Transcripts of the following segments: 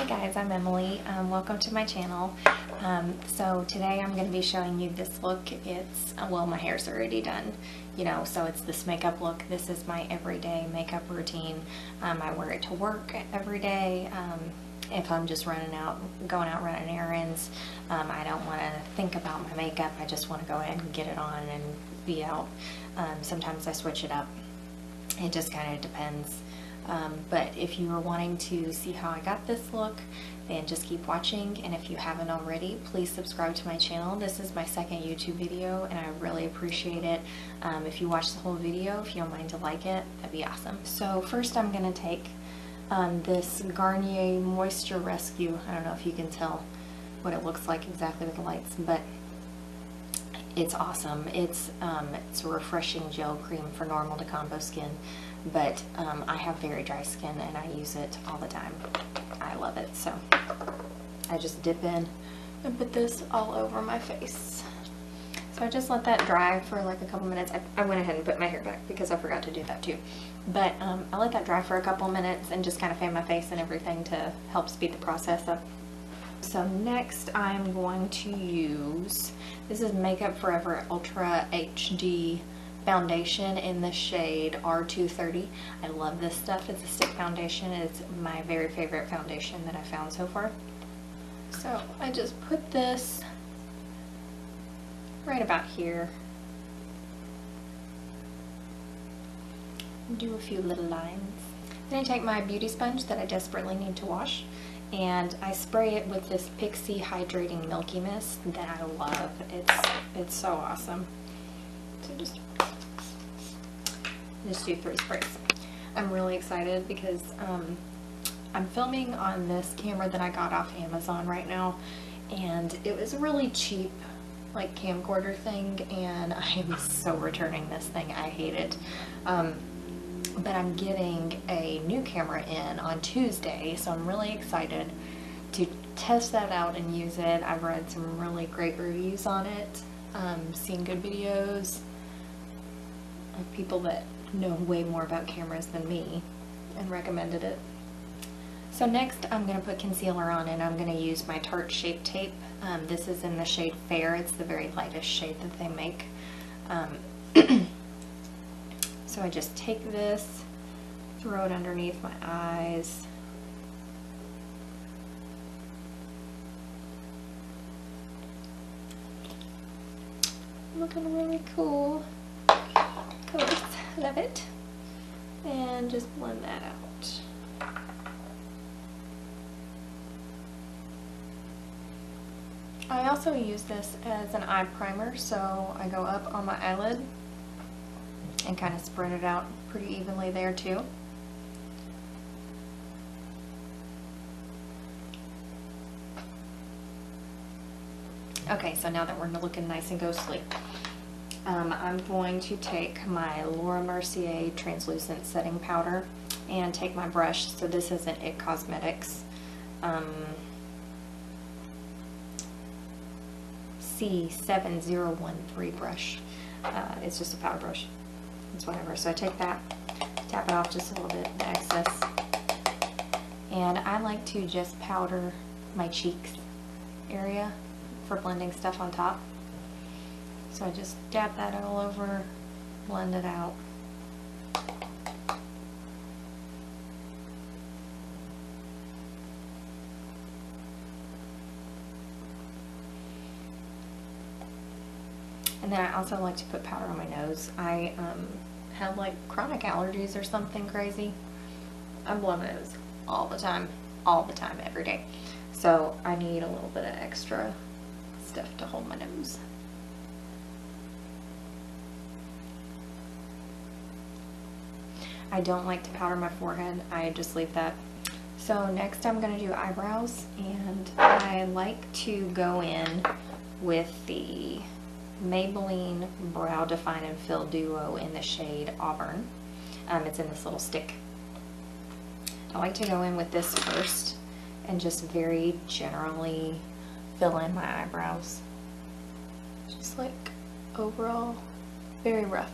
guys, I'm Emily. Welcome to my channel. So today I'm going to be showing you this look. It's, well, my hair's already done, you know, so it's this makeup look. This is my everyday makeup routine. I wear it to work every day. If I'm just going out running errands, I don't want to think about my makeup. I just want to go ahead and get it on and be out. Sometimes I switch it up. It just kind of depends. But if you are wanting to see how I got this look, then just keep watching. And if you haven't already, please subscribe to my channel. This is my second YouTube video and I really appreciate it. If you watch the whole video, if you don't mind to like it, that'd be awesome. So first I'm going to take this Garnier Moisture Rescue. I don't know if you can tell what it looks like exactly with the lights, but it's awesome. It's a refreshing gel cream for normal to combo skin, but I have very dry skin and I use it all the time. I love it, so I just dip in and put this all over my face. So I just let that dry for like a couple minutes. I went ahead and put my hair back because I forgot to do that too. But I let that dry for a couple minutes and just kind of fan my face and everything to help speed the process up. So next I'm going to use, this is Makeup Forever Ultra HD foundation in the shade R230. I love this stuff. It's a stick foundation. It's my very favorite foundation that I found so far. So I just put this right about here. Do a few little lines. Then I take my beauty sponge that I desperately need to wash, and I spray it with this Pixi Hydrating Milky Mist that I love. It's so awesome. So just do 3 sprays. I'm really excited because I'm filming on this camera that I got off Amazon right now, and it was a really cheap like camcorder thing, and I am so returning this thing. I hate it. But I'm getting a new camera in on Tuesday, so I'm really excited to test that out and use it. I've read some really great reviews on it, seen good videos of people that know way more about cameras than me and recommended it. So next I'm going to put concealer on, and I'm going to use my Tarte Shape Tape. This is in the shade Fair. It's the very lightest shade that they make. So I just take this, throw it underneath my eyes. Looking really cool. Of course, love it. And just blend that out. I also use this as an eye primer, so I go up on my eyelid and kind of spread it out pretty evenly there too. Okay, so now that we're looking nice and ghostly, I'm going to take my Laura Mercier translucent setting powder and take my brush. So this is an IT Cosmetics C7013 brush. It's just a powder brush. It's whatever. So I take that, tap it off just a little bit, the excess, and I like to just powder my cheeks area for blending stuff on top. So I just dab that all over, blend it out. And then I also like to put powder on my nose. I have like chronic allergies or something crazy. I blow my nose all the time, every day. So I need a little bit of extra stuff to hold my nose. I don't like to powder my forehead. I just leave that. So next I'm going to do eyebrows, and I like to go in with the Maybelline Brow Define and Fill Duo in the shade Auburn. It's in this little stick. I like to go in with this first and just very generally fill in my eyebrows. Just like overall, very rough.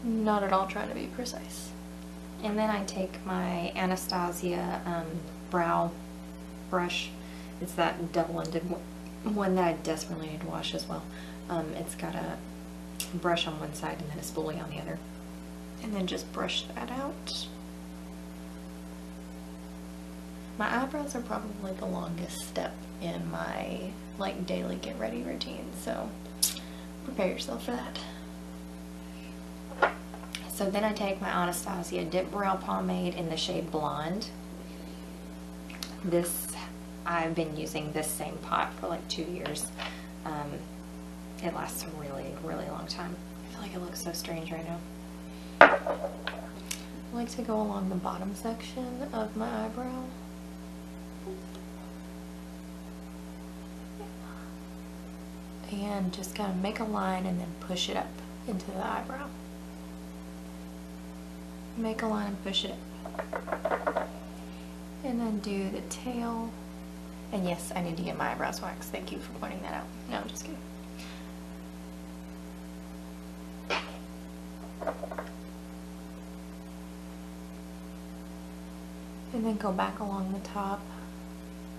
Not at all trying to be precise. And then I take my Anastasia brow brush. It's that double-ended one that I desperately need to wash as well. It's got a brush on one side and then a spoolie on the other. And then just brush that out. My eyebrows are probably the longest step in my like daily get ready routine, so prepare yourself for that. So then I take my Anastasia Dip Brow Pomade in the shade Blonde. This, I've been using this same pot for like 2 years. It lasts a really, really long time. I feel like it looks so strange right now. I like to go along the bottom section of my eyebrow. And just kind of make a line and then push it up into the eyebrow. Make a line and push it up. And then do the tail. And yes, I need to get my eyebrows waxed. Thank you for pointing that out. No, I'm just kidding. And then go back along the top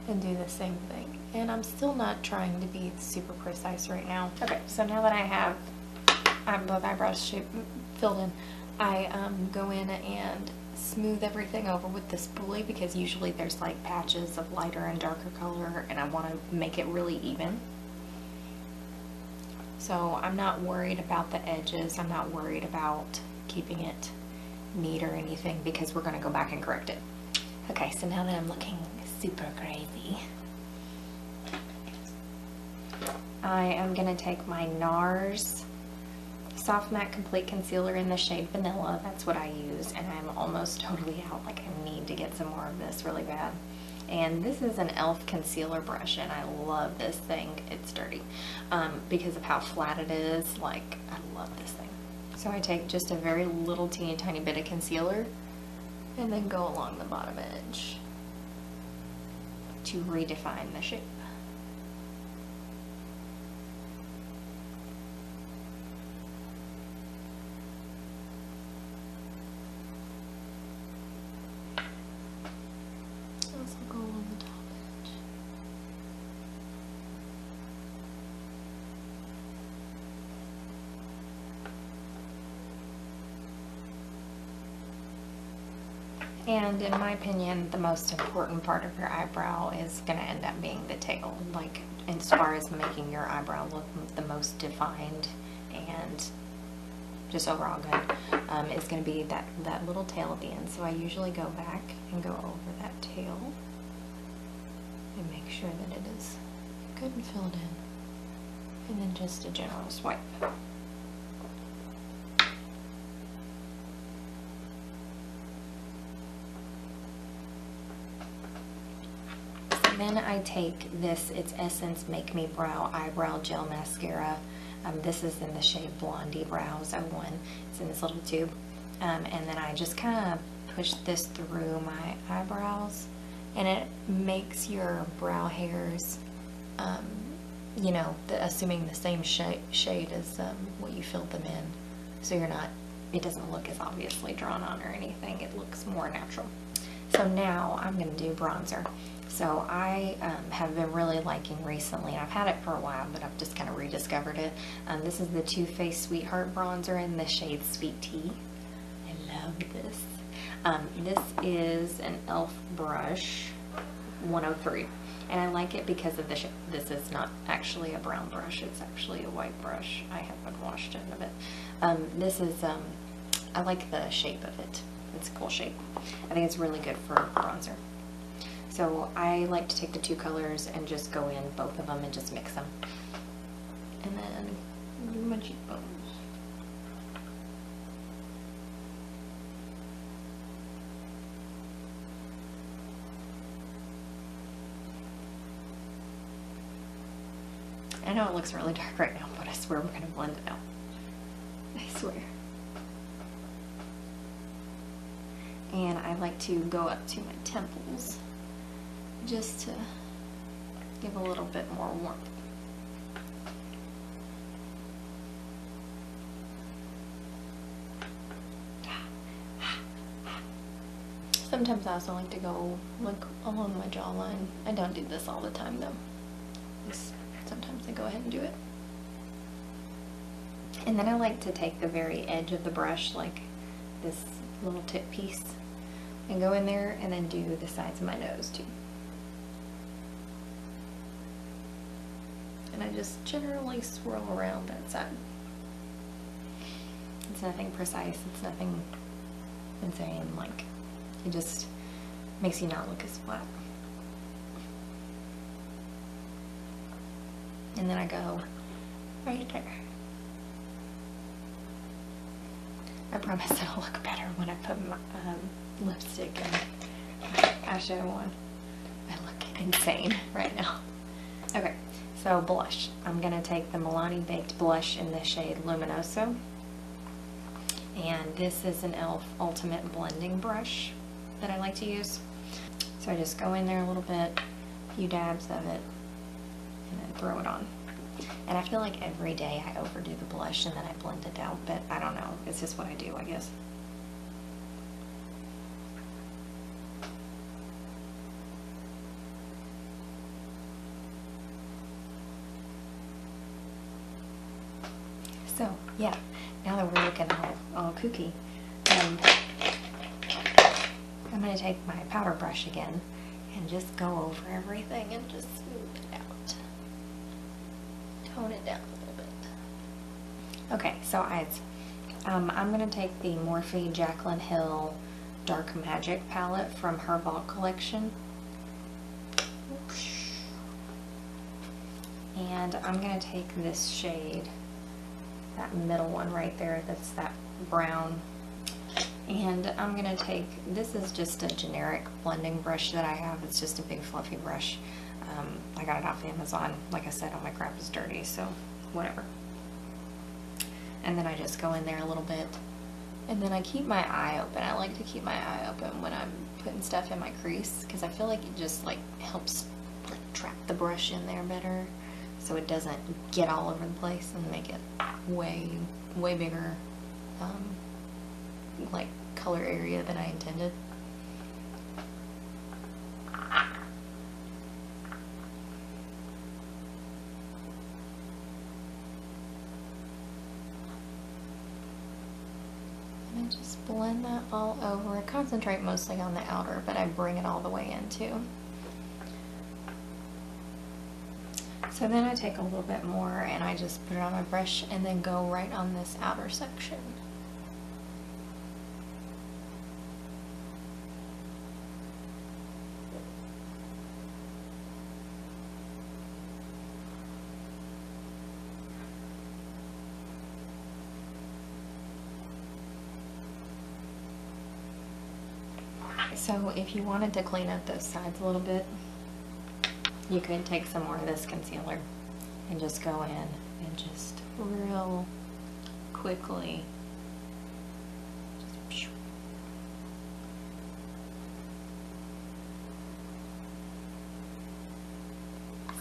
and do the same thing. And I'm still not trying to be super precise right now. Okay, so now that I have both eyebrows filled in, I go in and smooth everything over with the spoolie, because usually there's like patches of lighter and darker color and I want to make it really even. So I'm not worried about the edges. I'm not worried about keeping it neat or anything, because we're going to go back and correct it. Okay, so now that I'm looking super crazy, I am going to take my NARS Soft Matte Complete Concealer in the shade Vanilla. That's what I use, and I'm almost totally out. Like, I need to get some more of this really bad. And this is an e.l.f. concealer brush, and I love this thing. It's dirty because of how flat it is. Like, I love this thing. So I take just a very little teeny tiny bit of concealer and then go along the bottom edge to redefine the shape. Also go along the top edge. And in my opinion, the most important part of your eyebrow is going to end up being the tail. Like, as far as making your eyebrow look the most defined and just overall good, is going to be that little tail at the end. So I usually go back and go over that tail and make sure that it is good and filled in. And then just a general swipe. Then I take this, it's Essence Make Me Brow Eyebrow Gel Mascara. This is in the shade Blondie Brows 01. It's in this little tube. And then I just kind of push this through my eyebrows, and it makes your brow hairs, you know, assuming the same shade as what you filled them in. So it doesn't look as obviously drawn on or anything. It looks more natural. So now I'm going to do bronzer. So I have been really liking recently, I've had it for a while, but I've just kind of rediscovered it. This is the Too Faced Sweetheart Bronzer in the shade Sweet Tea. I love this. This is an e.l.f. brush 103, and I like it because of the shape. This is not actually a brown brush, it's actually a white brush. I haven't washed it in a bit. This is, I like the shape of it. It's a cool shape. I think it's really good for bronzer. So I like to take the two colors and just go in both of them and just mix them. And then do my cheekbones. I know it looks really dark right now, but I swear we're going to blend it out. I swear. And I like to go up to my temples, just to give a little bit more warmth. Sometimes I also like to go like along my jawline. I don't do this all the time though. Sometimes I go ahead and do it. And then I like to take the very edge of the brush, like this little tip piece, and go in there and then do the sides of my nose too. And I just generally swirl around that side. It's nothing precise, it's nothing insane, like it just makes you not look as flat. And then I go right there. I promise it'll look better when I put my lipstick and eyeshadow on. I look insane right now. Okay, so blush. I'm gonna take the Milani Baked Blush in the shade Luminoso. And this is an e.l.f. Ultimate Blending Brush that I like to use. So I just go in there a little bit, a few dabs of it, and then throw it on. And I feel like every day I overdo the blush and then I blend it out, but I don't know. It's just what I do, I guess. So, yeah, now that we're looking all kooky, I'm going to take my powder brush again and just go over everything and just smooth it out. Tone it down a little bit. Okay, so eyes. I'm going to take the Morphe Jaclyn Hill Dark Magic palette from her Vault collection. And I'm going to take this shade, that middle one right there, that's that brown. And I'm going to take, this is just a generic blending brush that I have. It's just a big fluffy brush. I got it off Amazon. Like I said, all my crap is dirty, so whatever. And then I just go in there a little bit. And then I keep my eye open. I like to keep my eye open when I'm putting stuff in my crease, because I feel like it just like helps like trap the brush in there better, so it doesn't get all over the place and make it way bigger like color area than I intended. And I just blend that all over. I concentrate mostly on the outer, but I bring it all the way in too. So then I take a little bit more and I just put it on my brush and then go right on this outer section. So if you wanted to clean up those sides a little bit, you could take some more of this concealer and just go in and just real quickly just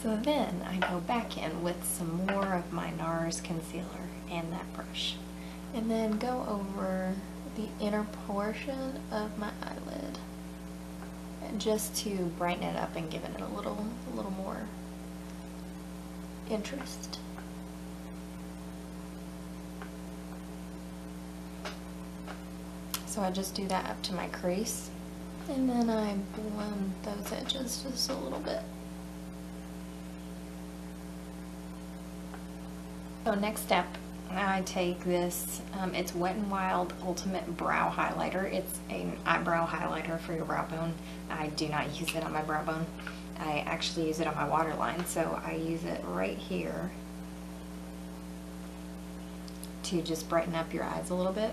so then I go back in with some more of my NARS concealer and that brush, and then go over the inner portion of my eyelid just to brighten it up and give it a little more interest. So I just do that up to my crease, and then I blend those edges just a little bit. So next step, I take this, it's Wet n Wild Ultimate Brow Highlighter. It's an eyebrow highlighter for your brow bone. I do not use it on my brow bone. I actually use it on my waterline, so I use it right here to just brighten up your eyes a little bit.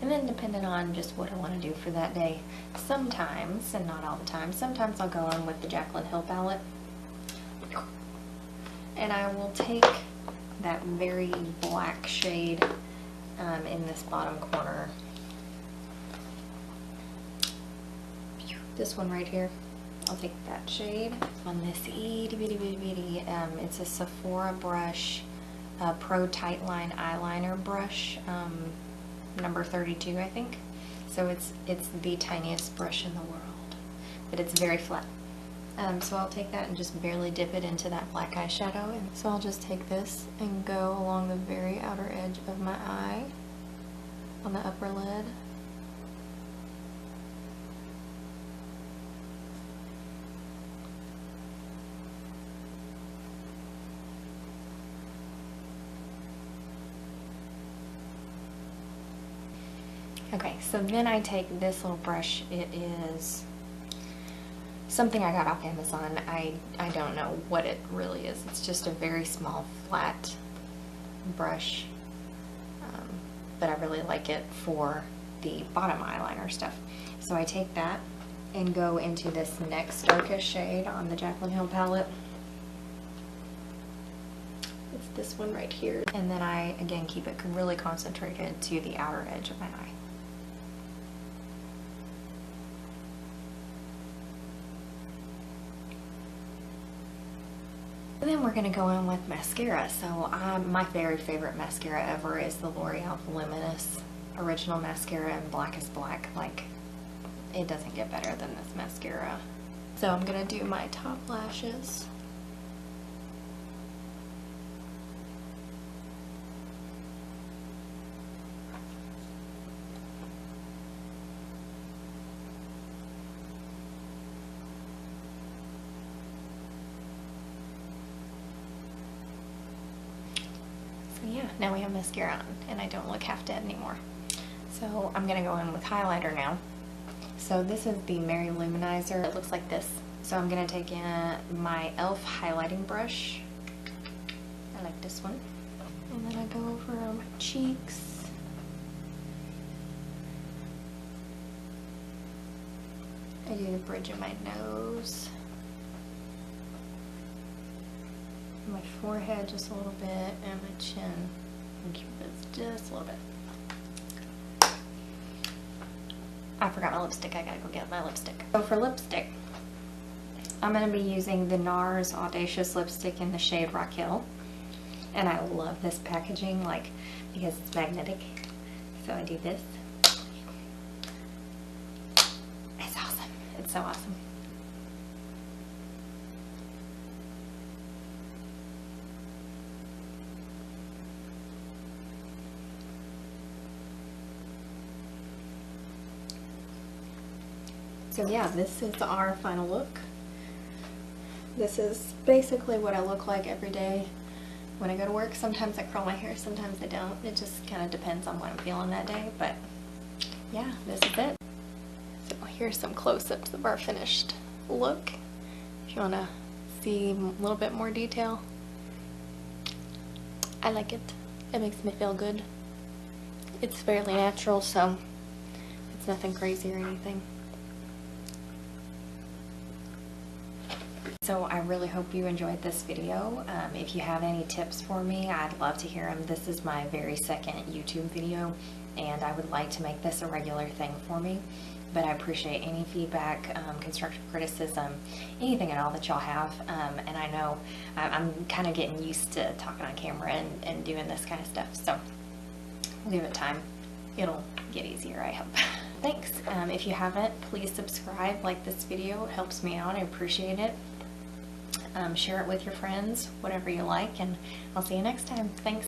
And then depending on just what I want to do for that day, sometimes, and not all the time, sometimes I'll go in with the Jaclyn Hill palette. And I will take that very black shade in this bottom corner. This one right here. I'll take that shade on this itty bitty bitty bitty. It's a Sephora brush, Pro Tightline eyeliner brush. number 32, I think. So it's the tiniest brush in the world, but it's very flat. So I'll take that and just barely dip it into that black eyeshadow. And so I'll just take this and go along the very outer edge of my eye on the upper lid. Okay, so then I take this little brush. It is something I got off Amazon. I don't know what it really is. It's just a very small flat brush, but I really like it for the bottom eyeliner stuff. So I take that and go into this next darkest shade on the Jaclyn Hill palette. It's this one right here. And then I, again, keep it really concentrated to the outer edge of my eye. And then we're going to go in with mascara. So my very favorite mascara ever is the L'Oreal Voluminous Original Mascara in Black is Black. Like, it doesn't get better than this mascara. So I'm going to do my top lashes. Yeah, now we have mascara on and I don't look half dead anymore. So I'm gonna go in with highlighter now. So this is the Mary Luminizer. It looks like this. So I'm gonna take in my e.l.f. highlighting brush. I like this one. And then I go over my cheeks. I do the bridge of my nose. My forehead just a little bit, and my chin and Cupid's just a little bit. I forgot my lipstick. I gotta go get my lipstick. So for lipstick, I'm gonna be using the NARS Audacious lipstick in the shade Rock Hill, and I love this packaging, like, because it's magnetic. So I do this. It's awesome. It's so awesome. So yeah, this is our final look. This is basically what I look like every day when I go to work. Sometimes I curl my hair, sometimes I don't. It just kind of depends on what I'm feeling that day, but yeah, this is it. So here's some close-ups of our finished look. If you want to see a little bit more detail. I like it. It makes me feel good. It's fairly natural, so it's nothing crazy or anything. So I really hope you enjoyed this video. If you have any tips for me, I'd love to hear them. This is my very second YouTube video, and I would like to make this a regular thing for me. But I appreciate any feedback, constructive criticism, anything at all that y'all have. And I know I'm kind of getting used to talking on camera and doing this kind of stuff. So we'll give it time. It'll get easier, I hope. Thanks. If you haven't, please subscribe, like this video. It helps me out. I appreciate it. Share it with your friends, whatever you like, and I'll see you next time. Thanks.